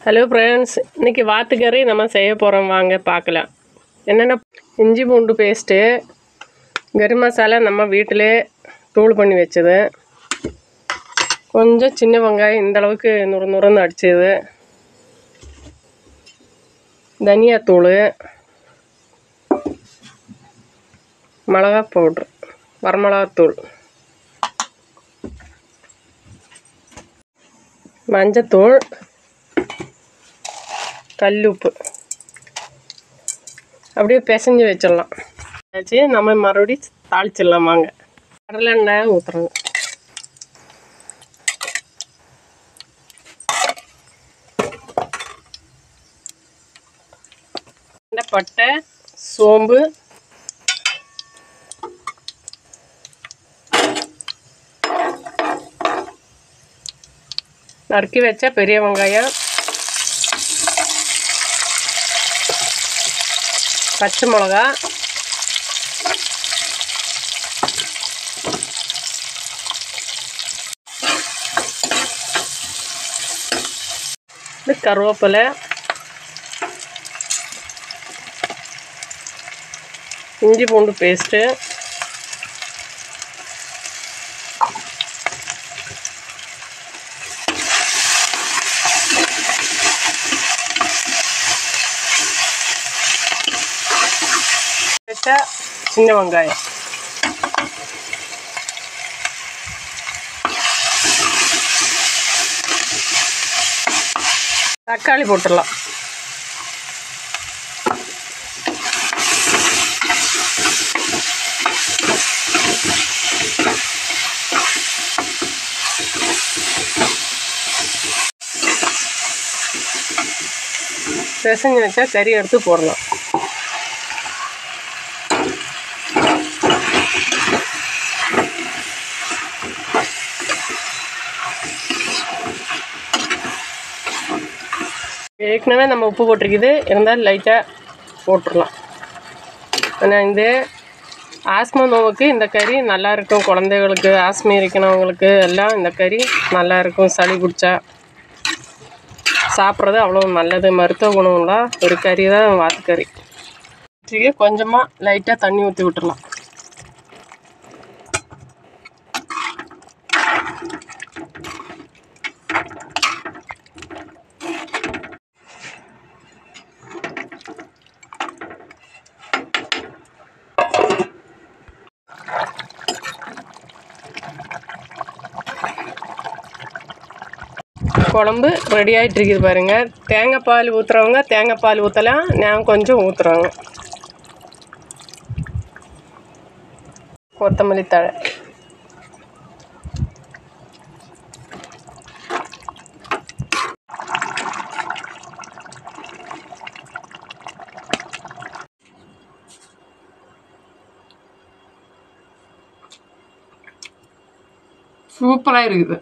Hello friends, இன்றைக்கி வாத்துக்கறி நம்ம செய்ய போகிறோம். வாங்க பார்க்கலாம். என்னென்ன இஞ்சி பூண்டு பேஸ்ட்டு, கறி மசாலா நம்ம வீட்டிலே தூள் பண்ணி வச்சது, கொஞ்சம் சின்ன வெங்காயம் இந்தளவுக்கு நுறுன்னு அடிச்சது, தனியாத்தூள், மிளகா பவுட்ரு, வரமிளகாத்தூள், மஞ்சத்தூள், கல்லுப்பு அப்படியே பிசைஞ்சு வச்சிடலாம். வச்சு நம்ம மறுபடியும் தாளிச்சிடலாம். வாங்க, கடலெண்ணெய் ஊற்றுறோங்க. பட்டை, சோம்பு, நறுக்கி வச்ச பெரிய வெங்காயம், பச்சை மிளகா, கருவேப்பிலை, இஞ்சி பூண்டு பேஸ்ட்டு, சின்ன வெங்காயம், தக்காளி போட்டுடலாம். பிசைஞ்சு வச்சா கறி எடுத்து போடலாம். ஏற்கனவே நம்ம உப்பு போட்டிருக்குது, இருந்தாலும் லைட்டாக போட்டுடலாம். ஆனால் இந்த ஆஸ்மா நோவுக்கு இந்த கறி நல்லாயிருக்கும். குழந்தைகளுக்கு, ஆஸ்மா இருக்கிறவங்களுக்கு எல்லாம் இந்த கறி நல்லாயிருக்கும். சளி பிடிச்சா சாப்பிட்றது அவ்வளோ நல்லது. மருத்துவ குணமுள்ள ஒரு கறி தான் வாத்துக்கறி. கொஞ்சமாக லைட்டாக தண்ணி ஊற்றி விட்டுடலாம். குழம்பு ரெடி ஆகிட்டு இருக்குது பாருங்கள். தேங்காய் பால் ஊற்றுறவங்க தேங்காய் பால் ஊற்றலாம், நான் கொஞ்சம் ஊற்றுறோங்க. கொத்தமல்லி தழை, சூப்பராக இருக்குது.